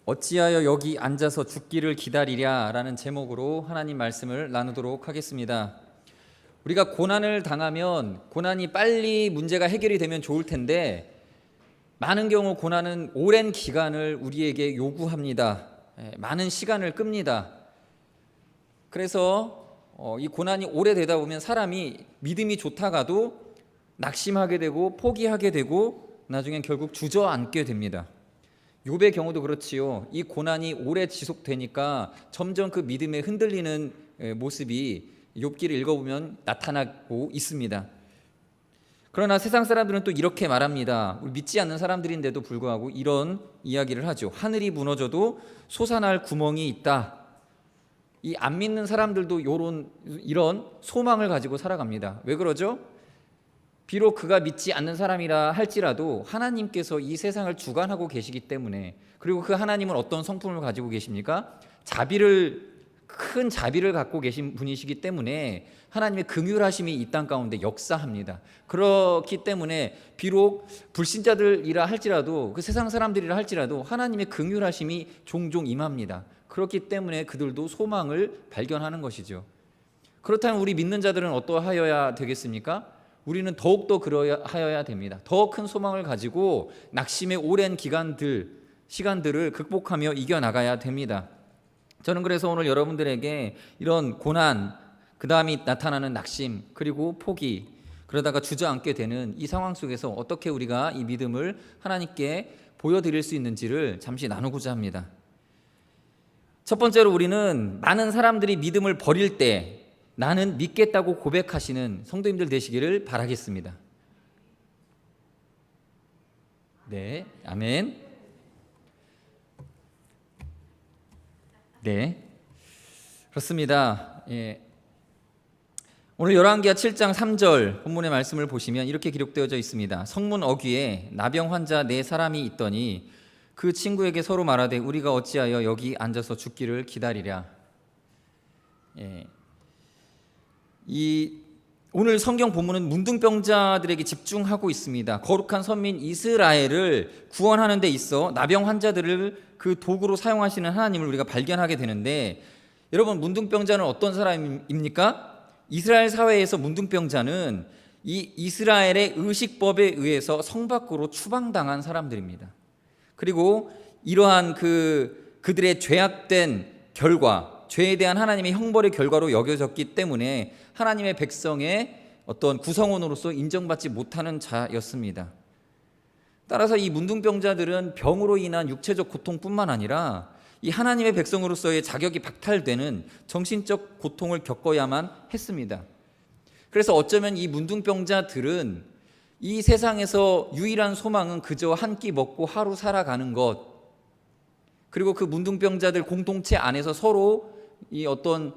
어찌하여 여기 앉아서 죽기를 기다리랴 라는 제목으로 하나님 말씀을 나누도록 하겠습니다. 우리가 고난을 당하면 고난이 빨리 문제가 해결이 되면 좋을 텐데 많은 경우 고난은 오랜 기간을 우리에게 요구합니다. 많은 시간을 끕니다. 그래서 이 고난이 오래되다 보면 사람이 믿음이 좋다가도 낙심하게 되고 포기하게 되고 나중엔 결국 주저앉게 됩니다. 욥의 경우도 그렇지요. 이 고난이 오래 지속되니까 점점 그 믿음에 흔들리는 모습이 욥기를 읽어보면 나타나고 있습니다. 그러나 세상 사람들은 또 이렇게 말합니다. 우리 믿지 않는 사람들인데도 불구하고 이런 이야기를 하죠. 하늘이 무너져도 솟아날 구멍이 있다. 이 안 믿는 사람들도 이런 소망을 가지고 살아갑니다. 왜 그러죠? 비록 그가 믿지 않는 사람이라 할지라도 하나님께서 이 세상을 주관하고 계시기 때문에, 그리고 그 하나님은 어떤 성품을 가지고 계십니까? 큰 자비를 갖고 계신 분이시기 때문에 하나님의 긍휼하심이 이 땅 가운데 역사합니다. 그렇기 때문에 비록 불신자들이라 할지라도, 그 세상 사람들이라 할지라도 하나님의 긍휼하심이 종종 임합니다. 그렇기 때문에 그들도 소망을 발견하는 것이죠. 그렇다면 우리 믿는 자들은 어떠하여야 되겠습니까? 우리는 더욱더 그러하여야 됩니다. 더 큰 소망을 가지고 낙심의 오랜 시간들을 극복하며 이겨나가야 됩니다. 저는 그래서 오늘 여러분들에게 이런 고난, 그 다음에 나타나는 낙심, 그리고 포기, 그러다가 주저앉게 되는 이 상황 속에서 어떻게 우리가 이 믿음을 하나님께 보여드릴 수 있는지를 잠시 나누고자 합니다. 첫 번째로 우리는 많은 사람들이 믿음을 버릴 때 나는 믿겠다고 고백하시는 성도님들 되시기를 바라겠습니다. 네, 아멘. 네, 그렇습니다. 오늘 열왕기하 7장 3절 본문의 말씀을 보시면 이렇게 기록되어져 있습니다. 성문 어귀에 나병 환자 4사람이 있더니 그 친구에게 서로 말하되 우리가 어찌하여 여기 앉아서 죽기를 기다리랴. 오늘 성경 본문은 문둥병자들에게 집중하고 있습니다. 거룩한 선민 이스라엘을 구원하는 데 있어 나병 환자들을 그 도구로 사용하시는 하나님을 우리가 발견하게 되는데, 여러분, 문둥병자는 어떤 사람입니까? 이스라엘 사회에서 문둥병자는 이 이스라엘의 의식법에 의해서 성 밖으로 추방당한 사람들입니다. 그리고 이러한 그들의 죄악된 결과, 죄에 대한 하나님의 형벌의 결과로 여겨졌기 때문에 하나님의 백성의 어떤 구성원으로서 인정받지 못하는 자였습니다. 따라서 이 문둥병자들은 병으로 인한 육체적 고통뿐만 아니라 이 하나님의 백성으로서의 자격이 박탈되는 정신적 고통을 겪어야만 했습니다. 그래서 어쩌면 이 문둥병자들은 이 세상에서 유일한 소망은 그저 한 끼 먹고 하루 살아가는 것, 그리고 그 문둥병자들 공동체 안에서 서로 이 어떤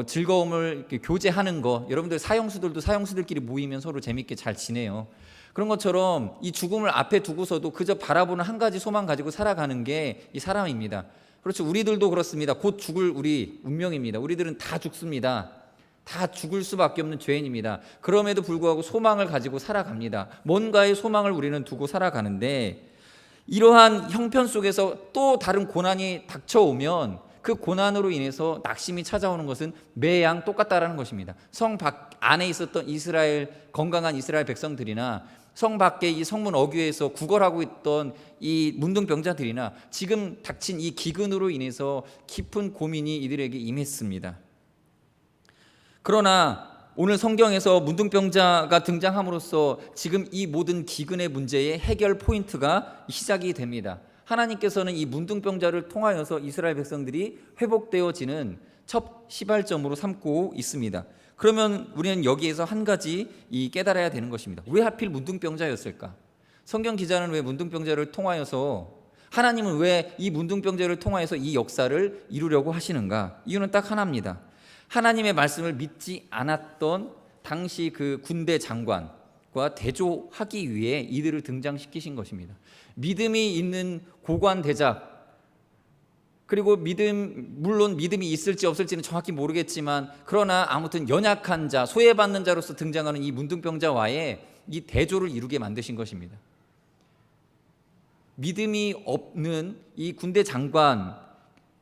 즐거움을 교제하는 것, 여러분들 사형수들도 사형수들끼리 모이면 서로 재밌게 잘 지내요. 그런 것처럼 이 죽음을 앞에 두고서도 그저 바라보는 한 가지 소망 가지고 살아가는 게 이 사람입니다. 그렇죠. 우리들도 그렇습니다. 곧 죽을 우리 운명입니다. 우리들은 다 죽습니다. 다 죽을 수밖에 없는 죄인입니다. 그럼에도 불구하고 소망을 가지고 살아갑니다. 뭔가의 소망을 우리는 두고 살아가는데, 이러한 형편 속에서 또 다른 고난이 닥쳐오면 그 고난으로 인해서 낙심이 찾아오는 것은 매양 똑같다라는 것입니다. 성 밖 안에 있었던 건강한 이스라엘 백성들이나 성 밖에 이 성문 어귀에서 구걸하고 있던 이 문둥병자들이나 지금 닥친 이 기근으로 인해서 깊은 고민이 이들에게 임했습니다. 그러나 오늘 성경에서 문둥병자가 등장함으로써 지금 이 모든 기근의 문제의 해결 포인트가 시작이 됩니다. 하나님께서는 이 문둥병자를 통하여서 이스라엘 백성들이 회복되어지는 첫 시발점으로 삼고 있습니다. 그러면 우리는 여기에서 한 가지 깨달아야 되는 것입니다. 왜 하필 문둥병자였을까? 성경 기자는 왜 문둥병자를 통하여서, 하나님은 왜 이 문둥병자를 통하여서 이 역사를 이루려고 하시는가? 이유는 딱 하나입니다. 하나님의 말씀을 믿지 않았던 당시 그 군대 장관과 대조하기 위해 이들을 등장시키신 것입니다. 믿음이 있는 고관 대작, 그리고 물론 믿음이 있을지 없을지는 정확히 모르겠지만, 그러나 아무튼 연약한 자, 소외받는 자로서 등장하는 이 문둥병자와의 이 대조를 이루게 만드신 것입니다. 믿음이 없는 이 군대 장관,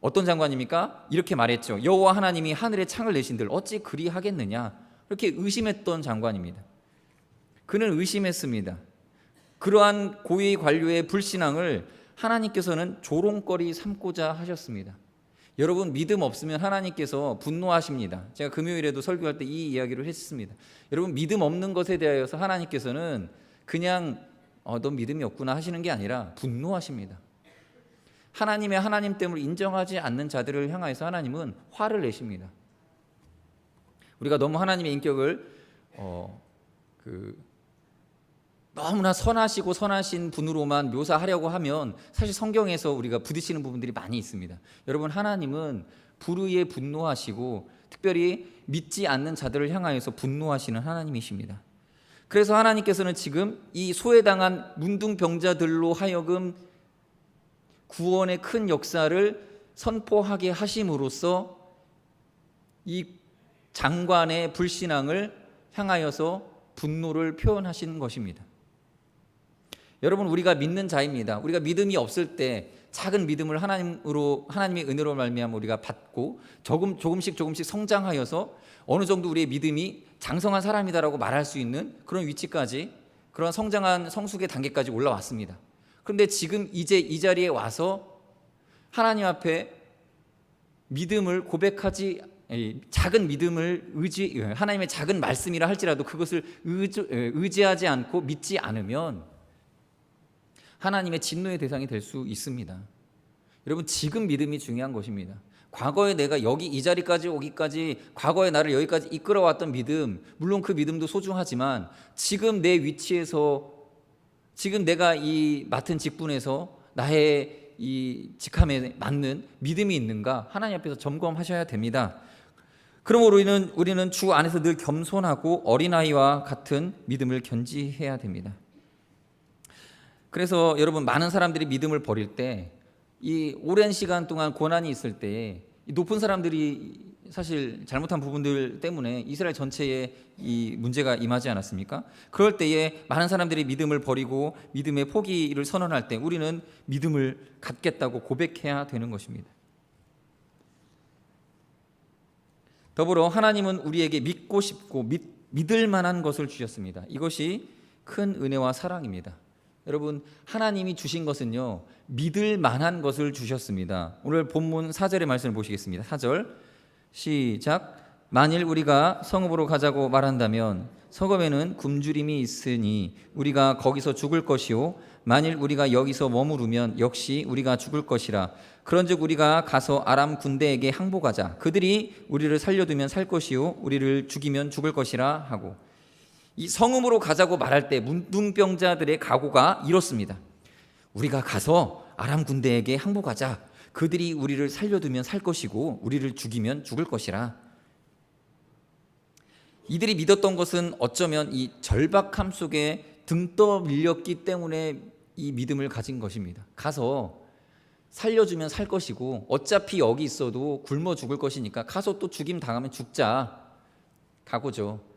어떤 장관입니까? 이렇게 말했죠. 여호와 하나님이 하늘에 창을 내신들 어찌 그리하겠느냐, 이렇게 의심했던 장관입니다. 그는 의심했습니다. 그러한 고위 관료의 불신앙을 하나님께서는 조롱거리 삼고자 하셨습니다. 여러분, 믿음 없으면 하나님께서 분노하십니다. 제가 금요일에도 설교할 때 이 이야기를 했습니다. 여러분, 믿음 없는 것에 대하여서 하나님께서는 그냥 너 믿음이 없구나 하시는 게 아니라 분노하십니다. 하나님의 하나님됨을 인정하지 않는 자들을 향하여서 하나님은 화를 내십니다. 우리가 너무 하나님의 인격을 너무나 선하시고 선하신 분으로만 묘사하려고 하면 사실 성경에서 우리가 부딪히는 부분들이 많이 있습니다. 여러분, 하나님은 불의에 분노하시고 특별히 믿지 않는 자들을 향하여서 분노하시는 하나님이십니다. 그래서 하나님께서는 지금 이 소외당한 문둥병자들로 하여금 구원의 큰 역사를 선포하게 하심으로써 이 장관의 불신앙을 향하여서 분노를 표현하신 것입니다. 여러분, 우리가 믿는 자입니다. 우리가 믿음이 없을 때 작은 믿음을 하나님의 은혜로 말미암아 우리가 받고 조금씩 성장하여서 어느 정도 우리의 믿음이 장성한 사람이다라고 말할 수 있는 그런 위치까지, 그런 성장한 성숙의 단계까지 올라왔습니다. 그런데 지금 이제 이 자리에 와서 하나님 앞에 믿음을 고백하지, 작은 믿음을 하나님의 작은 말씀이라 할지라도 그것을 의지하지 않고 믿지 않으면 하나님의 진노의 대상이 될 수 있습니다. 여러분, 지금 믿음이 중요한 것입니다. 과거에 내가 이 자리까지 오기까지, 과거에 나를 여기까지 이끌어왔던 믿음, 물론 그 믿음도 소중하지만 지금 내 위치에서, 지금 내가 이 맡은 직분에서 나의 이 직함에 맞는 믿음이 있는가, 하나님 앞에서 점검하셔야 됩니다. 그러므로 우리는 주 안에서 늘 겸손하고 어린아이와 같은 믿음을 견지해야 됩니다. 그래서 여러분, 많은 사람들이 믿음을 버릴 때, 이 오랜 시간 동안 고난이 있을 때 높은 사람들이 사실 잘못한 부분들 때문에 이스라엘 전체에 이 문제가 임하지 않았습니까? 그럴 때에 많은 사람들이 믿음을 버리고 믿음의 포기를 선언할 때 우리는 믿음을 갖겠다고 고백해야 되는 것입니다. 더불어 하나님은 우리에게 믿고 싶고 믿을 만한 것을 주셨습니다. 이것이 큰 은혜와 사랑입니다. 여러분, 하나님이 주신 것은요, 믿을 만한 것을 주셨습니다. 오늘 본문 4절의 말씀을 보시겠습니다. 4절 시작. 만일 우리가 성읍으로 가자고 말한다면 성읍에는 굶주림이 있으니 우리가 거기서 죽을 것이요, 만일 우리가 여기서 머무르면 역시 우리가 죽을 것이라. 그런즉 우리가 가서 아람 군대에게 항복하자. 그들이 우리를 살려두면 살 것이요, 우리를 죽이면 죽을 것이라 하고. 이 성읍으로 가자고 말할 때 문둥병자들의 각오가 이렇습니다. 우리가 가서 아람 군대에게 항복하자. 그들이 우리를 살려두면 살 것이고 우리를 죽이면 죽을 것이라. 이들이 믿었던 것은 어쩌면 이 절박함 속에 등 떠밀렸기 때문에 이 믿음을 가진 것입니다. 가서 살려주면 살 것이고 어차피 여기 있어도 굶어 죽을 것이니까 가서 또 죽임 당하면 죽자. 각오죠.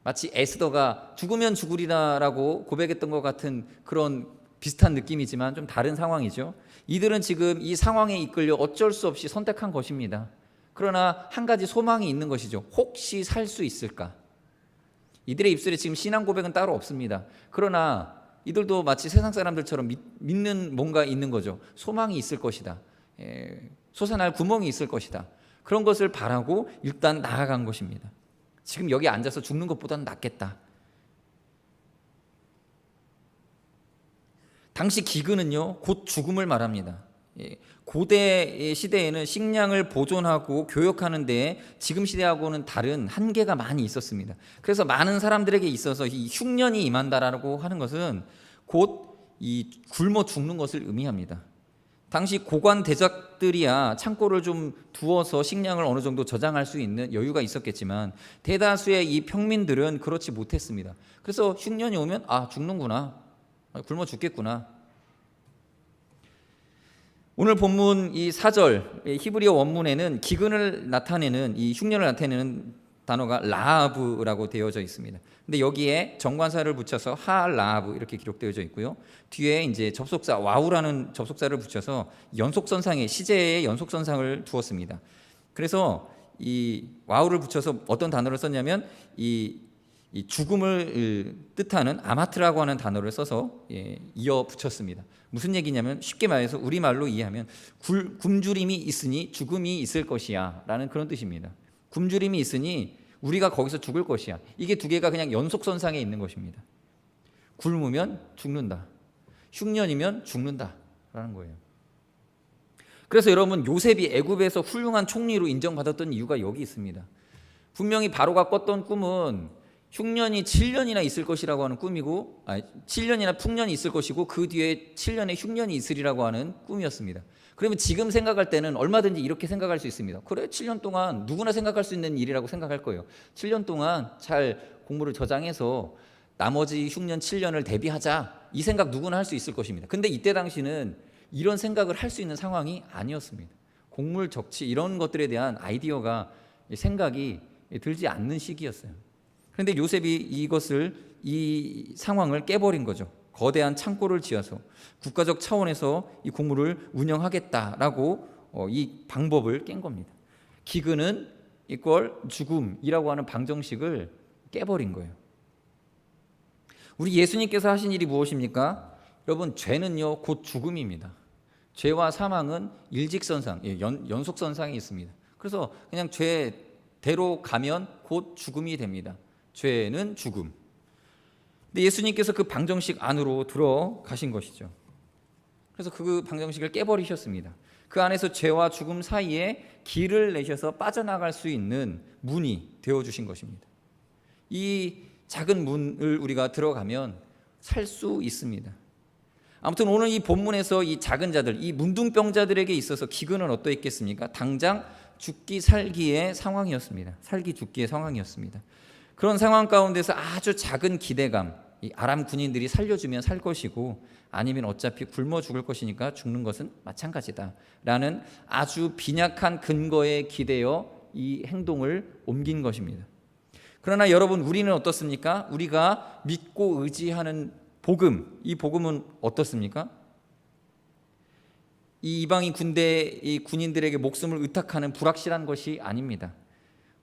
마치 에스더가 죽으면 죽으리라라고 고백했던 것 같은 그런 비슷한 느낌이지만 좀 다른 상황이죠. 이들은 지금 이 상황에 이끌려 어쩔 수 없이 선택한 것입니다. 그러나 한 가지 소망이 있는 것이죠. 혹시 살 수 있을까? 이들의 입술에 지금 신앙 고백은 따로 없습니다. 그러나 이들도 마치 세상 사람들처럼 믿는 뭔가 있는 거죠. 소망이 있을 것이다. 솟아날 구멍이 있을 것이다. 그런 것을 바라고 일단 나아간 것입니다. 지금 여기 앉아서 죽는 것보다는 낫겠다. 당시 기근은요, 곧 죽음을 말합니다. 고대 시대에는 식량을 보존하고 교역하는 데 지금 시대하고는 다른 한계가 많이 있었습니다. 그래서 많은 사람들에게 있어서 이 흉년이 임한다라고 하는 것은 곧 이 굶어 죽는 것을 의미합니다. 당시 고관 대작들이야 창고를 좀 두어서 식량을 어느 정도 저장할 수 있는 여유가 있었겠지만 대다수의 이 평민들은 그렇지 못했습니다. 그래서 흉년이 오면 죽는구나, 굶어 죽겠구나. 오늘 본문 이 4절 히브리어 원문에는 기근을 나타내는, 이 흉년을 나타내는 단어가 라하브라고 되어져 있습니다. 근데 여기에 정관사를 붙여서 하라하브 이렇게 기록되어져 있고요. 뒤에 이제 접속사 와우라는 접속사를 붙여서 연속선상에 시제의 연속선상을 두었습니다. 그래서 이 와우를 붙여서 어떤 단어를 썼냐면 이 죽음을 뜻하는 아마트라고 하는 단어를 써서 이어 붙였습니다. 무슨 얘기냐면 쉽게 말해서 우리말로 이해하면 굶주림이 있으니 죽음이 있을 것이야 라는 그런 뜻입니다. 굶주림이 있으니 우리가 거기서 죽을 것이야. 이게 두 개가 그냥 연속선상에 있는 것입니다. 굶으면 죽는다. 흉년이면 죽는다 라는 거예요. 그래서 여러분 요셉이 애굽에서 훌륭한 총리로 인정받았던 이유가 여기 있습니다. 분명히 바로가 꿨던 꿈은 흉년이 7년이나 있을 것이라고 하는 꿈이고 7년이나 풍년이 있을 것이고 그 뒤에 7년의 흉년이 있으리라고 하는 꿈이었습니다. 그러면 지금 생각할 때는 얼마든지 이렇게 생각할 수 있습니다. 그래 7년 동안 누구나 생각할 수 있는 일이라고 생각할 거예요. 7년 동안 잘 공부를 저장해서 나머지 흉년 7년을 대비하자 이 생각 누구나 할 수 있을 것입니다. 근데 이때 당시는 이런 생각을 할 수 있는 상황이 아니었습니다. 곡물 적치 이런 것들에 대한 아이디어가 생각이 들지 않는 시기였어요. 그런데 요셉이 이 상황을 깨버린 거죠. 거대한 창고를 지어서 국가적 차원에서 이 곡물을 운영하겠다라고 이 방법을 깬 겁니다. 기근은 이퀄 죽음이라고 하는 방정식을 깨버린 거예요. 우리 예수님께서 하신 일이 무엇입니까? 여러분 죄는요 곧 죽음입니다. 죄와 사망은 일직선상, 연속선상에 있습니다. 그래서 그냥 죄대로 가면 곧 죽음이 됩니다. 죄는 죽음. 근데 예수님께서 그 방정식 안으로 들어가신 것이죠. 그래서 그 방정식을 깨버리셨습니다. 그 안에서 죄와 죽음 사이에 길을 내셔서 빠져나갈 수 있는 문이 되어주신 것입니다. 이 작은 문을 우리가 들어가면 살 수 있습니다. 아무튼 오늘 이 본문에서 이 작은 자들, 이 문둥병자들에게 있어서 기근은 어떠했겠습니까? 당장 죽기 살기의 상황이었습니다. 살기 죽기의 상황이었습니다. 그런 상황 가운데서 아주 작은 기대감, 이 아람 군인들이 살려주면 살 것이고 아니면 어차피 굶어 죽을 것이니까 죽는 것은 마찬가지다 라는 아주 빈약한 근거에 기대어 이 행동을 옮긴 것입니다. 그러나 여러분 우리는 어떻습니까? 우리가 믿고 의지하는 복음, 이 복음은 어떻습니까? 이 이방인 이 군인들에게 목숨을 의탁하는 불확실한 것이 아닙니다.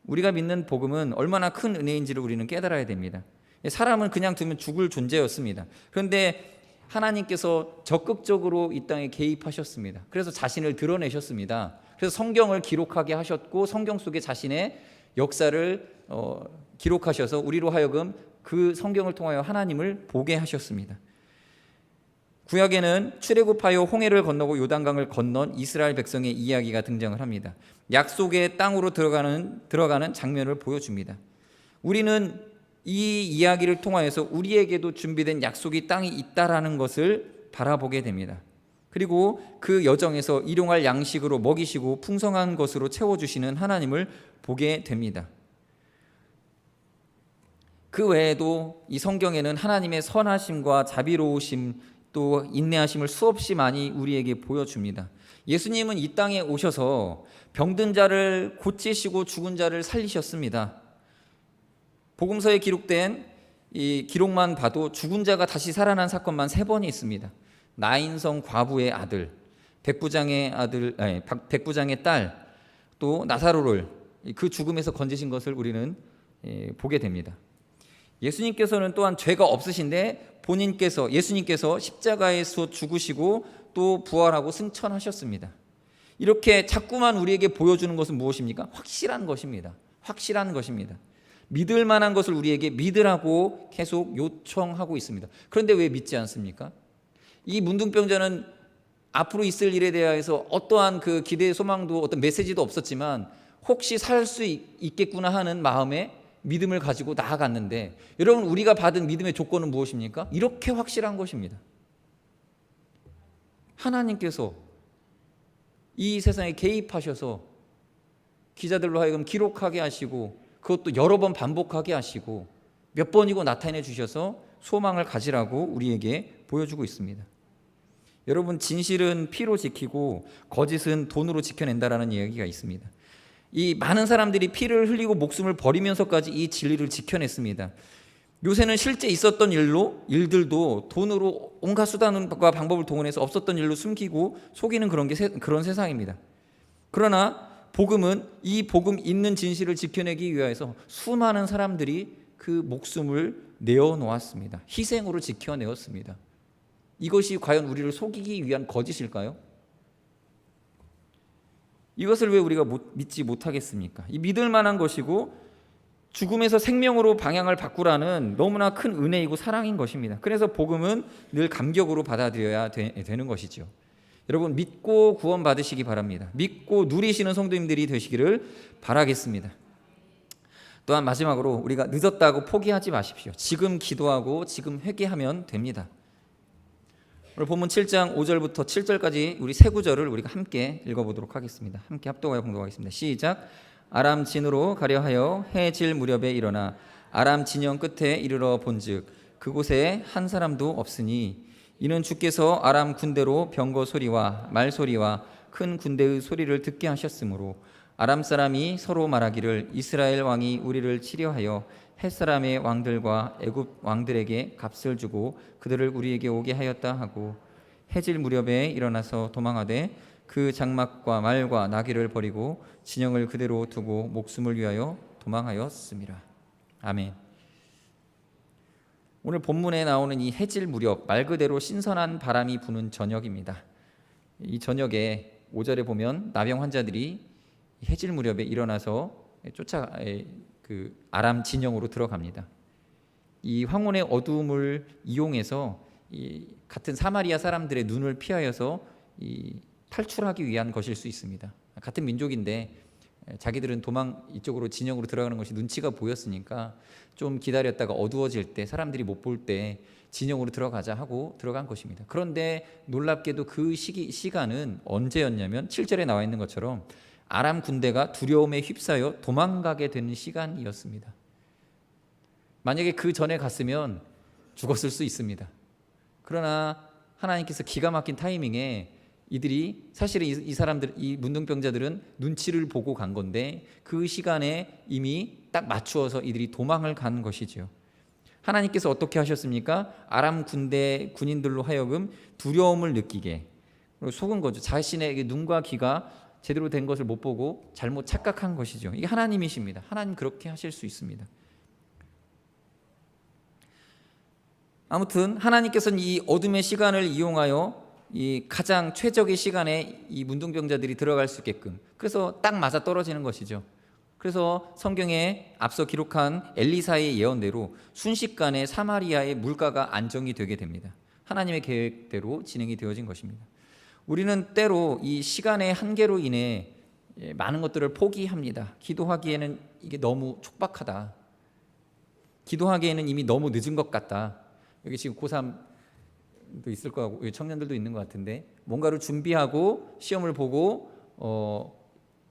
우리가 믿는 복음은 얼마나 큰 은혜인지를 우리는 깨달아야 됩니다. 사람은 그냥 두면 죽을 존재였습니다. 그런데 하나님께서 적극적으로 이 땅에 개입하셨습니다. 그래서 자신을 드러내셨습니다. 그래서 성경을 기록하게 하셨고 성경 속에 자신의 역사를 기록하셔서 우리로 하여금 그 성경을 통하여 하나님을 보게 하셨습니다. 구약에는 출애굽하여 홍해를 건너고 요단강을 건넌 이스라엘 백성의 이야기가 등장을 합니다. 약속의 땅으로 들어가는 장면을 보여줍니다. 우리는 이 이야기를 통하여서 우리에게도 준비된 약속의 땅이 있다라는 것을 바라보게 됩니다. 그리고 그 여정에서 일용할 양식으로 먹이시고 풍성한 것으로 채워주시는 하나님을 보게 됩니다. 그 외에도 이 성경에는 하나님의 선하심과 자비로우심 또 인내하심을 수없이 많이 우리에게 보여줍니다. 예수님은 이 땅에 오셔서 병든 자를 고치시고 죽은 자를 살리셨습니다. 복음서에 기록된 이 기록만 봐도 죽은 자가 다시 살아난 사건만 3번이 있습니다. 나인성 과부의 아들, 백부장의 딸, 또 나사로를 그 죽음에서 건지신 것을 우리는 보게 됩니다. 예수님께서는 또한 죄가 없으신데 예수님께서 십자가에서 죽으시고 또 부활하고 승천하셨습니다. 이렇게 자꾸만 우리에게 보여주는 것은 무엇입니까? 확실한 것입니다. 확실한 것입니다. 믿을 만한 것을 우리에게 믿으라고 계속 요청하고 있습니다. 그런데 왜 믿지 않습니까? 이 문둥병자는 앞으로 있을 일에 대해서 어떠한 그 기대 소망도 어떤 메시지도 없었지만 혹시 살 수 있겠구나 하는 마음에 믿음을 가지고 나아갔는데 여러분 우리가 받은 믿음의 조건은 무엇입니까? 이렇게 확실한 것입니다. 하나님께서 이 세상에 개입하셔서 기자들로 하여금 기록하게 하시고 그것도 여러 번 반복하게 하시고 몇 번이고 나타내 주셔서 소망을 가지라고 우리에게 보여주고 있습니다. 여러분 진실은 피로 지키고 거짓은 돈으로 지켜낸다라는 이야기가 있습니다. 이 많은 사람들이 피를 흘리고 목숨을 버리면서까지 이 진리를 지켜냈습니다. 요새는 실제 있었던 일들도 돈으로 온갖 수단과 방법을 동원해서 없었던 일로 숨기고 속이는 그런 세상입니다. 그러나 복음은 이 복음 있는 진실을 지켜내기 위해서 수많은 사람들이 그 목숨을 내어놓았습니다. 희생으로 지켜내었습니다. 이것이 과연 우리를 속이기 위한 거짓일까요? 이것을 왜 우리가 믿지 못하겠습니까? 이 믿을 만한 것이고 죽음에서 생명으로 방향을 바꾸라는 너무나 큰 은혜이고 사랑인 것입니다. 그래서 복음은 늘 감격으로 받아들여야 되는 것이죠. 여러분, 믿고 구원 받으시기 바랍니다. 믿고 누리시는 성도님들이 되시기를 바라겠습니다. 또한 마지막으로 우리가 늦었다고 포기하지 마십시오. 지금 기도하고 지금 회개하면 됩니다. 오늘 본문 7장 5절부터 7절까지 우리 세 구절을 우리가 함께 읽어보도록 하겠습니다. 함께 합독하여 봉독하겠습니다. 시작. 아람 진으로 가려 하여 해질 무렵에 일어나 아람 진영 끝에 이르러 본즉 그곳에 한 사람도 없으니 이는 주께서 아람 군대로 병거 소리와 말 소리와 큰 군대의 소리를 듣게 하셨으므로 아람 사람이 서로 말하기를 이스라엘 왕이 우리를 치려하여 헷 사람의 왕들과 애굽 왕들에게 값을 주고 그들을 우리에게 오게 하였다 하고 해질 무렵에 일어나서 도망하되 그 장막과 말과 나귀를 버리고 진영을 그대로 두고 목숨을 위하여 도망하였습니다. 아멘. 오늘 본문에 나오는 이 해질 무렵, 말 그대로 신선한 바람이 부는 저녁입니다. 이 저녁에 5절에 보면 나병 환자들이 해질 무렵에 일어나서 그 아람 진영으로 들어갑니다. 이 황혼의 어두움을 이용해서 이 같은 사마리아 사람들의 눈을 피하여서 이 탈출하기 위한 것일 수 있습니다. 같은 민족인데 자기들은 이쪽으로 진영으로 들어가는 것이 눈치가 보였으니까 좀 기다렸다가 어두워질 때 사람들이 못 볼 때 진영으로 들어가자 하고 들어간 것입니다. 그런데 놀랍게도 그 시간은 언제였냐면 7절에 나와 있는 것처럼 아람 군대가 두려움에 휩싸여 도망가게 되는 시간이었습니다. 만약에 그 전에 갔으면 죽었을 수 있습니다. 그러나 하나님께서 기가 막힌 타이밍에 이들이 사실은 이 사람들, 이 문둥병자들은 눈치를 보고 간 건데 그 시간에 이미 딱 맞추어서 이들이 도망을 간 것이죠. 하나님께서 어떻게 하셨습니까? 아람 군인들로 하여금 두려움을 느끼게 속은 거죠. 자신의 눈과 귀가 제대로 된 것을 못 보고 잘못 착각한 것이죠. 이게 하나님이십니다. 하나님 그렇게 하실 수 있습니다. 아무튼 하나님께서는 이 어둠의 시간을 이용하여 이 가장 최적의 시간에 이 문둥병자들이 들어갈 수 있게끔 그래서 딱 맞아 떨어지는 것이죠. 그래서 성경에 앞서 기록한 엘리사의 예언대로 순식간에 사마리아의 물가가 안정이 되게 됩니다. 하나님의 계획대로 진행이 되어진 것입니다. 우리는 때로 이 시간의 한계로 인해 많은 것들을 포기합니다. 기도하기에는 이게 너무 촉박하다. 기도하기에는 이미 너무 늦은 것 같다. 여기 지금 고3도 있을 거고 청년들도 있는 것 같은데 뭔가를 준비하고 시험을 보고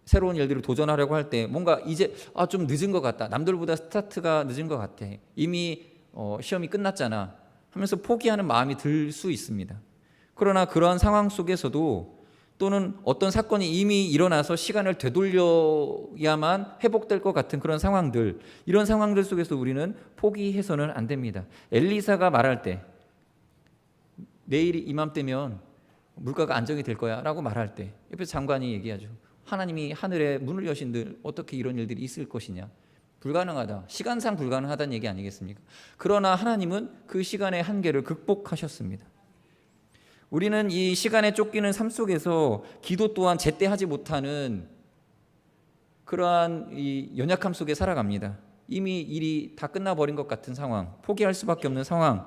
새로운 일들을 도전하려고 할 때 뭔가 이제 좀 늦은 것 같다. 남들보다 스타트가 늦은 것 같아. 이미 시험이 끝났잖아 하면서 포기하는 마음이 들 수 있습니다. 그러나 그러한 상황 속에서도 또는 어떤 사건이 이미 일어나서 시간을 되돌려야만 회복될 것 같은 그런 상황들, 이런 상황들 속에서 우리는 포기해서는 안 됩니다. 엘리사가 말할 때 내일이 이맘때면 물가가 안정이 될 거야 라고 말할 때 옆에 장관이 얘기하죠. 하나님이 하늘에 문을 여신들 어떻게 이런 일들이 있을 것이냐. 불가능하다. 시간상 불가능하다는 얘기 아니겠습니까? 그러나 하나님은 그 시간의 한계를 극복하셨습니다. 우리는 이 시간에 쫓기는 삶 속에서 기도 또한 제때 하지 못하는 그러한 이 연약함 속에 살아갑니다. 이미 일이 다 끝나버린 것 같은 상황, 포기할 수밖에 없는 상황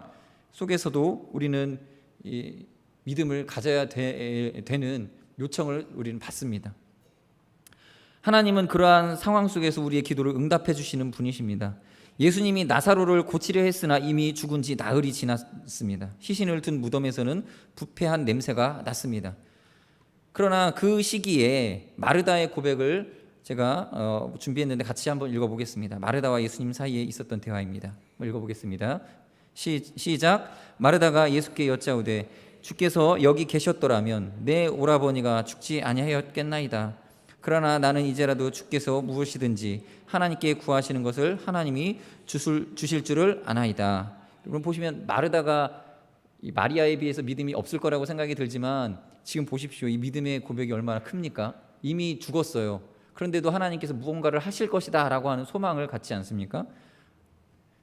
속에서도 우리는 이 믿음을 가져야 되는 요청을 우리는 받습니다. 하나님은 그러한 상황 속에서 우리의 기도를 응답해 주시는 분이십니다. 예수님이 나사로를 고치려 했으나 이미 죽은 지 나흘이 지났습니다. 시신을 둔 무덤에서는 부패한 냄새가 났습니다. 그러나 그 시기에 마르다의 고백을 제가 준비했는데 같이 한번 읽어보겠습니다. 마르다와 예수님 사이에 있었던 대화입니다. 읽어보겠습니다. 시작. 마르다가 예수께 여짜오되 주께서 여기 계셨더라면 내 오라버니가 죽지 아니하였겠나이다. 그러나 나는 이제라도 주께서 무엇이든지 하나님께 구하시는 것을 하나님이 주실 줄을 아나이다. 여러분 보시면 마르다가 이 마리아에 비해서 믿음이 없을 거라고 생각이 들지만 지금 보십시오. 이 믿음의 고백이 얼마나 큽니까? 이미 죽었어요. 그런데도 하나님께서 무언가를 하실 것이다 라고 하는 소망을 갖지 않습니까?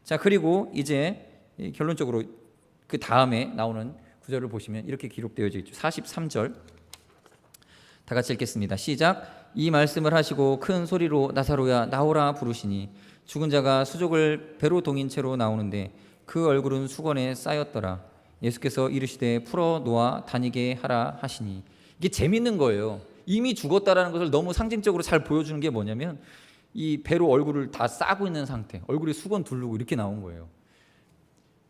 자, 그리고 이제 결론적으로 그 다음에 나오는 구절을 보시면 이렇게 기록되어 있죠. 43절 다 같이 읽겠습니다. 시작. 이 말씀을 하시고 큰 소리로 나사로야 나오라 부르시니 죽은 자가 수족을 배로 동인 채로 나오는데 그 얼굴은 수건에 쌓였더라. 예수께서 이르시되 풀어 놓아 다니게 하라 하시니. 이게 재밌는 거예요. 이미 죽었다라는 것을 너무 상징적으로 잘 보여주는 게 뭐냐면 이 배로 얼굴을 다 싸고 있는 상태, 얼굴에 수건 두르고 이렇게 나온 거예요.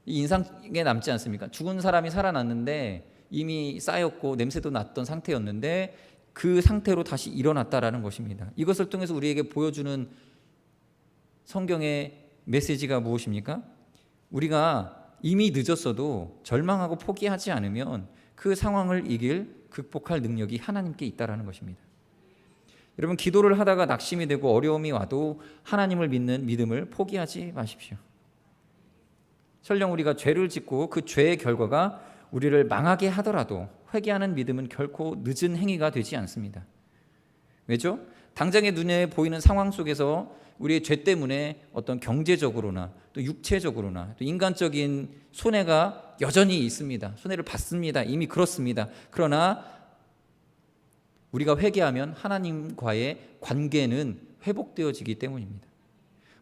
이 인상에 남지 않습니까? 죽은 사람이 살아났는데 이미 쌓였고 냄새도 났던 상태였는데 그 상태로 다시 일어났다라는 것입니다. 이것을 통해서 우리에게 보여주는 성경의 메시지가 무엇입니까? 우리가 이미 늦었어도 절망하고 포기하지 않으면 그 상황을 극복할 능력이 하나님께 있다라는 것입니다. 여러분 기도를 하다가 낙심이 되고 어려움이 와도 하나님을 믿는 믿음을 포기하지 마십시오. 설령 우리가 죄를 짓고 그 죄의 결과가 우리를 망하게 하더라도 회개하는 믿음은 결코 늦은 행위가 되지 않습니다. 왜죠? 당장의 눈에 보이는 상황 속에서 우리의 죄 때문에 어떤 경제적으로나 또 육체적으로나 또 인간적인 손해가 여전히 있습니다. 손해를 받습니다. 이미 그렇습니다. 그러나 우리가 회개하면 하나님과의 관계는 회복되어지기 때문입니다.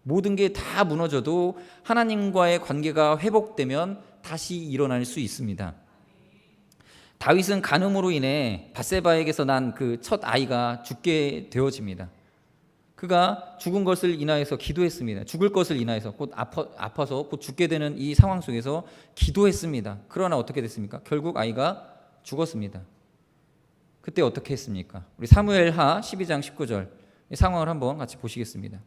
모든 게 다 무너져도 하나님과의 관계가 회복되면 다시 일어날 수 있습니다. 다윗은 간음으로 인해 밧세바에게서 난 그 첫 아이가 죽게 되어집니다. 그가 죽은 것을 인하여서 기도했습니다. 죽을 것을 인하여서 곧 아파서 곧 죽게 되는 이 상황 속에서 기도했습니다. 그러나 어떻게 됐습니까? 결국 아이가 죽었습니다. 그때 어떻게 했습니까? 우리 사무엘하 12장 19절 이 상황을 한번 같이 보시겠습니다.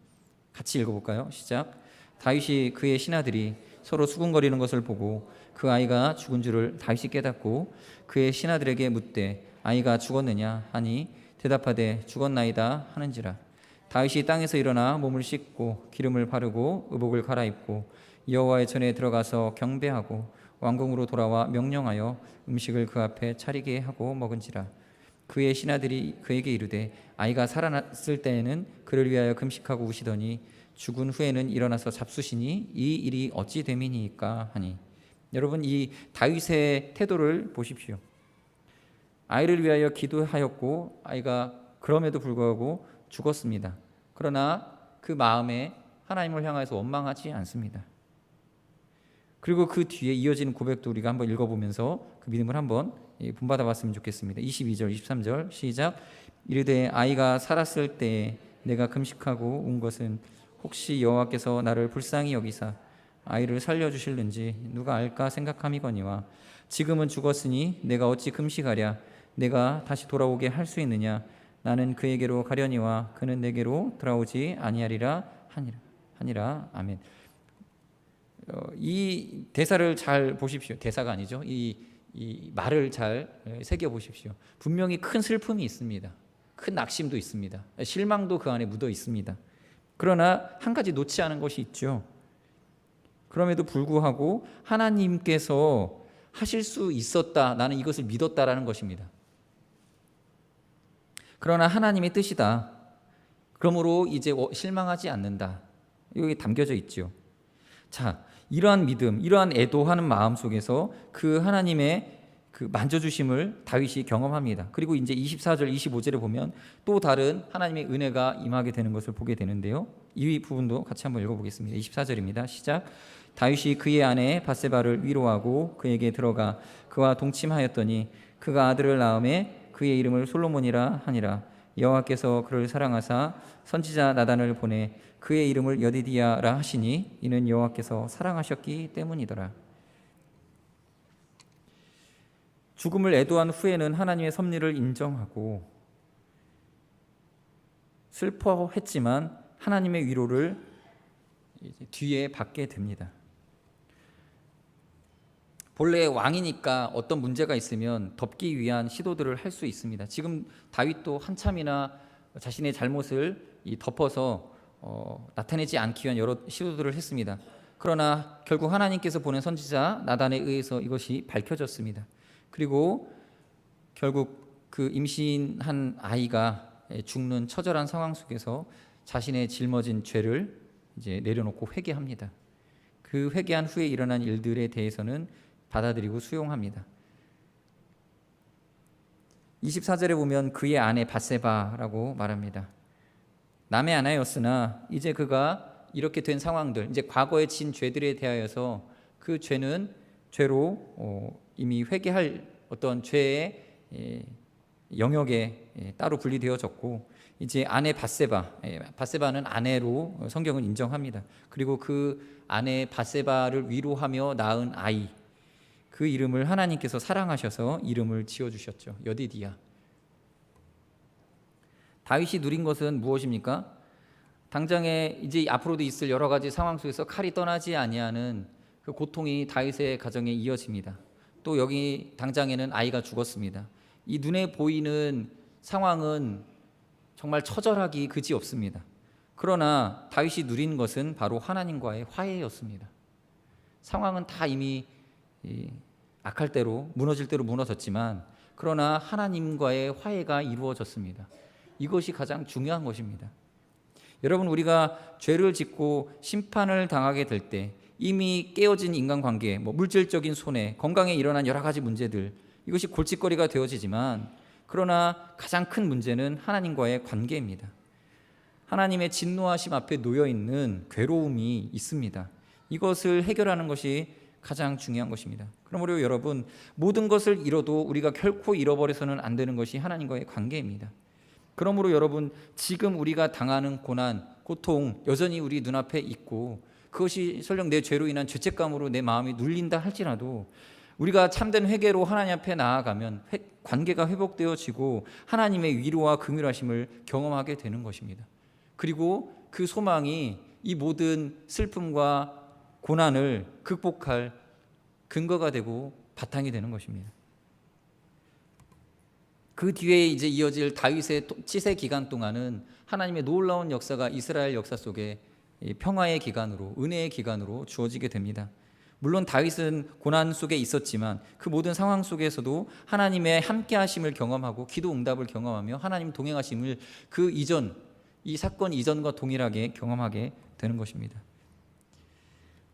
같이 읽어볼까요? 시작. 다윗이 그의 신하들이 서로 수군거리는 것을 보고 그 아이가 죽은 줄을 다윗이 깨닫고 그의 신하들에게 묻되 아이가 죽었느냐 하니 대답하되 죽었나이다 하는지라. 다윗이 땅에서 일어나 몸을 씻고 기름을 바르고 의복을 갈아입고 여호와의 전에 들어가서 경배하고 왕궁으로 돌아와 명령하여 음식을 그 앞에 차리게 하고 먹은지라. 그의 신하들이 그에게 이르되 아이가 살아났을 때에는 그를 위하여 금식하고 우시더니 죽은 후에는 일어나서 잡수시니 이 일이 어찌 됨이니까 하니. 여러분 이 다윗의 태도를 보십시오. 아이를 위하여 기도하였고 아이가 그럼에도 불구하고 죽었습니다. 그러나 그 마음에 하나님을 향해서 원망하지 않습니다. 그리고 그 뒤에 이어지는 고백도 우리가 한번 읽어보면서 그 믿음을 한번 본받아 봤으면 좋겠습니다. 22절 23절 시작. 이르되 아이가 살았을 때에 내가 금식하고 운 것은 혹시 여호와께서 나를 불쌍히 여기사 아이를 살려주실는지 누가 알까 생각함이거니와 지금은 죽었으니 내가 어찌 금식하랴. 내가 다시 돌아오게 할 수 있느냐. 나는 그에게로 가려니와 그는 내게로 돌아오지 아니하리라 하니라. 아멘. 이 대사를 잘 보십시오. 대사가 아니죠. 이 말을 잘 새겨 보십시오. 분명히 큰 슬픔이 있습니다. 큰 낙심도 있습니다. 실망도 그 안에 묻어 있습니다. 그러나 한 가지 놓지 않은 것이 있죠. 그럼에도 불구하고 하나님께서 하실 수 있었다. 나는 이것을 믿었다라는 것입니다. 그러나 하나님의 뜻이다. 그러므로 이제 실망하지 않는다. 여기 담겨져 있죠. 자, 이러한 믿음, 이러한 애도하는 마음 속에서 그 하나님의 그 만져주심을 다윗이 경험합니다. 그리고 이제 24절, 25절에 보면 또 다른 하나님의 은혜가 임하게 되는 것을 보게 되는데요. 이 부분도 같이 한번 읽어보겠습니다. 24절입니다. 시작. 다윗이 그의 아내 밧세바를 위로하고 그에게 들어가 그와 동침하였더니 그가 아들을 낳음에 그의 이름을 솔로몬이라 하니라. 여호와께서 그를 사랑하사 선지자 나단을 보내 그의 이름을 여디디야라 하시니 이는 여호와께서 사랑하셨기 때문이더라. 죽음을 애도한 후에는 하나님의 섭리를 인정하고 슬퍼했지만 하나님의 위로를 이제 뒤에 받게 됩니다. 본래 왕이니까 어떤 문제가 있으면 덮기 위한 시도들을 할 수 있습니다. 지금 다윗도 한참이나 자신의 잘못을 덮어서 나타내지 않기 위한 여러 시도들을 했습니다. 그러나 결국 하나님께서 보낸 선지자 나단에 의해서 이것이 밝혀졌습니다. 그리고 결국 그 임신한 아이가 죽는 처절한 상황 속에서 자신의 짊어진 죄를 이제 내려놓고 회개합니다. 그 회개한 후에 일어난 일들에 대해서는 받아들이고 수용합니다. 24절에 보면 그의 아내 밧세바라고 말합니다. 남의 아내였으나 이제 그가 이렇게 된 상황들, 이제 과거에 진 죄들에 대하여서 그 죄는 죄로 이미 회개할 어떤 죄의 영역에 따로 분리되어졌고, 이제 아내 밧세바는 아내로 성경은 인정합니다. 그리고 그 아내 밧세바를 위로하며 낳은 아이, 그 이름을 하나님께서 사랑하셔서 이름을 지어주셨죠. 여디디야. 다윗이 누린 것은 무엇입니까? 당장에 이제 앞으로도 있을 여러 가지 상황 속에서 칼이 떠나지 아니하는 그 고통이 다윗의 가정에 이어집니다. 또 여기 당장에는 아이가 죽었습니다. 이 눈에 보이는 상황은 정말 처절하기 그지없습니다. 그러나 다윗이 누린 것은 바로 하나님과의 화해였습니다. 상황은 다 이미 악할 대로 무너질 대로 무너졌지만 그러나 하나님과의 화해가 이루어졌습니다. 이것이 가장 중요한 것입니다. 여러분, 우리가 죄를 짓고 심판을 당하게 될 때 이미 깨어진 인간관계, 물질적인 손해, 건강에 일어난 여러 가지 문제들, 이것이 골칫거리가 되어지지만 그러나 가장 큰 문제는 하나님과의 관계입니다. 하나님의 진노하심 앞에 놓여있는 괴로움이 있습니다. 이것을 해결하는 것이 가장 중요한 것입니다. 그러므로 여러분, 모든 것을 잃어도 우리가 결코 잃어버려서는 안 되는 것이 하나님과의 관계입니다. 그러므로 여러분, 지금 우리가 당하는 고난, 고통 여전히 우리 눈앞에 있고 그것이 설령 내 죄로 인한 죄책감으로 내 마음이 눌린다 할지라도 우리가 참된 회개로 하나님 앞에 나아가면 관계가 회복되어지고 하나님의 위로와 긍휼하심을 경험하게 되는 것입니다. 그리고 그 소망이 이 모든 슬픔과 고난을 극복할 근거가 되고 바탕이 되는 것입니다. 그 뒤에 이제 이어질 다윗의 치세 기간 동안은 하나님의 놀라운 역사가 이스라엘 역사 속에 평화의 기간으로, 은혜의 기간으로 주어지게 됩니다. 물론 다윗은 고난 속에 있었지만 그 모든 상황 속에서도 하나님의 함께 하심을 경험하고 기도 응답을 경험하며 하나님 동행하심을 그 이전, 이 사건 이전과 동일하게 경험하게 되는 것입니다.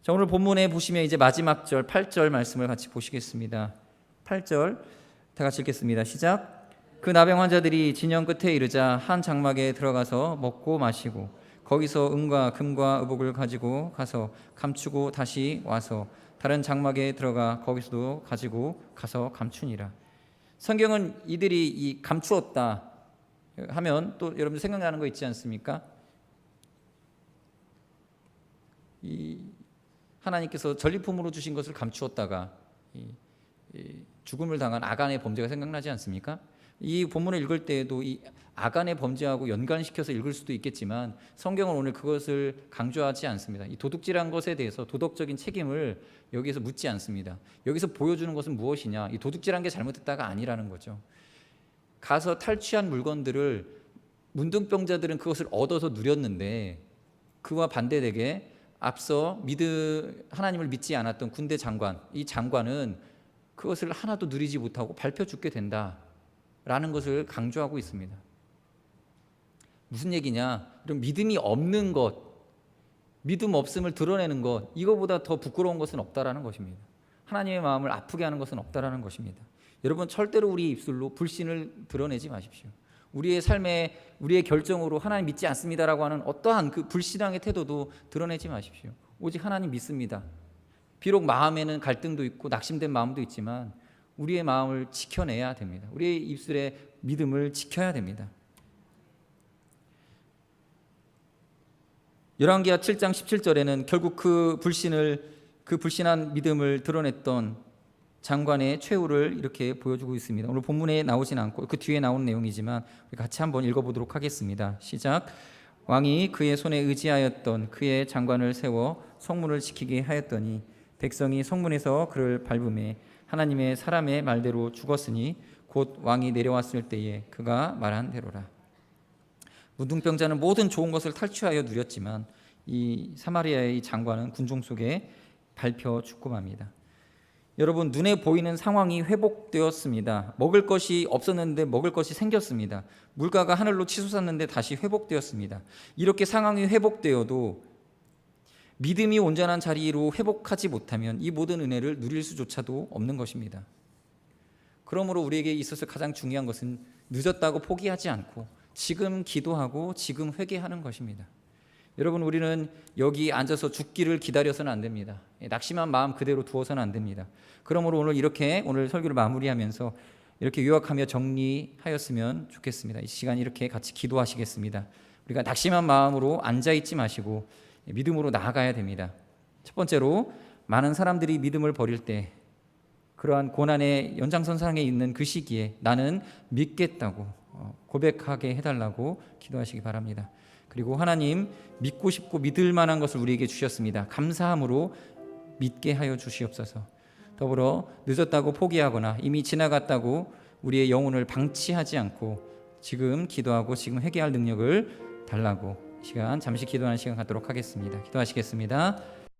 자, 오늘 본문에 보시면 이제 마지막 절 8절 말씀을 같이 보시겠습니다. 8절 다 같이 읽겠습니다. 시작. 그 나병 환자들이 진영 끝에 이르자 한 장막에 들어가서 먹고 마시고 거기서 은과 금과 의복을 가지고 가서 감추고 다시 와서 다른 장막에 들어가 거기서도 가지고 가서 감추니라. 성경은 이들이 이 감추었다 하면 또 여러분들 생각나는 거 있지 않습니까? 이 하나님께서 전리품으로 주신 것을 감추었다가 죽음을 당한 아간의 범죄가 생각나지 않습니까? 이 본문을 읽을 때에도 이 아간의 범죄하고 연관시켜서 읽을 수도 있겠지만 성경은 오늘 그것을 강조하지 않습니다. 이 도둑질한 것에 대해서 도덕적인 책임을 여기서 묻지 않습니다. 여기서 보여주는 것은 무엇이냐? 이 도둑질한 게 잘못됐다가 아니라는 거죠. 가서 탈취한 물건들을 문둥병자들은 그것을 얻어서 누렸는데 그와 반대되게 앞서 하나님을 믿지 않았던 군대 장관, 이 장관은 그것을 하나도 누리지 못하고 밟혀 죽게 된다라는 것을 강조하고 있습니다. 무슨 얘기냐? 이런 믿음이 없는 것, 믿음 없음을 드러내는 것, 이거보다 더 부끄러운 것은 없다라는 것입니다. 하나님의 마음을 아프게 하는 것은 없다라는 것입니다. 여러분, 절대로 우리 입술로 불신을 드러내지 마십시오. 우리의 삶에 우리의 결정으로 하나님 믿지 않습니다라고 하는 어떠한 그 불신앙의 태도도 드러내지 마십시오. 오직 하나님 믿습니다. 비록 마음에는 갈등도 있고 낙심된 마음도 있지만 우리의 마음을 지켜내야 됩니다. 우리의 입술의 믿음을 지켜야 됩니다. 열왕기하 7장 17절에는 결국 그 불신한 믿음을 드러냈던 장관의 최후를 이렇게 보여주고 있습니다. 오늘 본문에 나오진 않고 그 뒤에 나온 내용이지만 우리 같이 한번 읽어보도록 하겠습니다. 시작. 왕이 그의 손에 의지하였던 그의 장관을 세워 성문을 지키게 하였더니 백성이 성문에서 그를 밟음에 하나님의 사람의 말대로 죽었으니 곧 왕이 내려왔을 때에 그가 말한 대로라. 문둥병자는 모든 좋은 것을 탈취하여 누렸지만 이 사마리아의 장관은 군중 속에 밟혀 죽고 맙니다. 여러분, 눈에 보이는 상황이 회복되었습니다. 먹을 것이 없었는데 먹을 것이 생겼습니다. 물가가 하늘로 치솟았는데 다시 회복되었습니다. 이렇게 상황이 회복되어도 믿음이 온전한 자리로 회복하지 못하면 이 모든 은혜를 누릴 수조차도 없는 것입니다. 그러므로 우리에게 있어서 가장 중요한 것은 늦었다고 포기하지 않고 지금 기도하고 지금 회개하는 것입니다. 여러분, 우리는 여기 앉아서 죽기를 기다려서는 안 됩니다. 낙심한 마음 그대로 두어서는 안 됩니다. 그러므로 오늘 설교를 마무리하면서 이렇게 요약하며 정리하였으면 좋겠습니다. 이 시간 이렇게 같이 기도하시겠습니다. 우리가 낙심한 마음으로 앉아있지 마시고 믿음으로 나아가야 됩니다. 첫 번째로, 많은 사람들이 믿음을 버릴 때 그러한 고난의 연장선상에 있는 그 시기에 나는 믿겠다고 고백하게 해달라고 기도하시기 바랍니다. 그리고 하나님, 믿고 싶고 믿을 만한 것을 우리에게 주셨습니다. 감사함으로 믿게 하여 주시옵소서. 더불어 늦었다고 포기하거나 이미 지나갔다고 우리의 영혼을 방치하지 않고 지금 기도하고 지금 회개할 능력을 달라고, 시간 잠시 기도하는 시간 갖도록 하겠습니다. 기도하시겠습니다.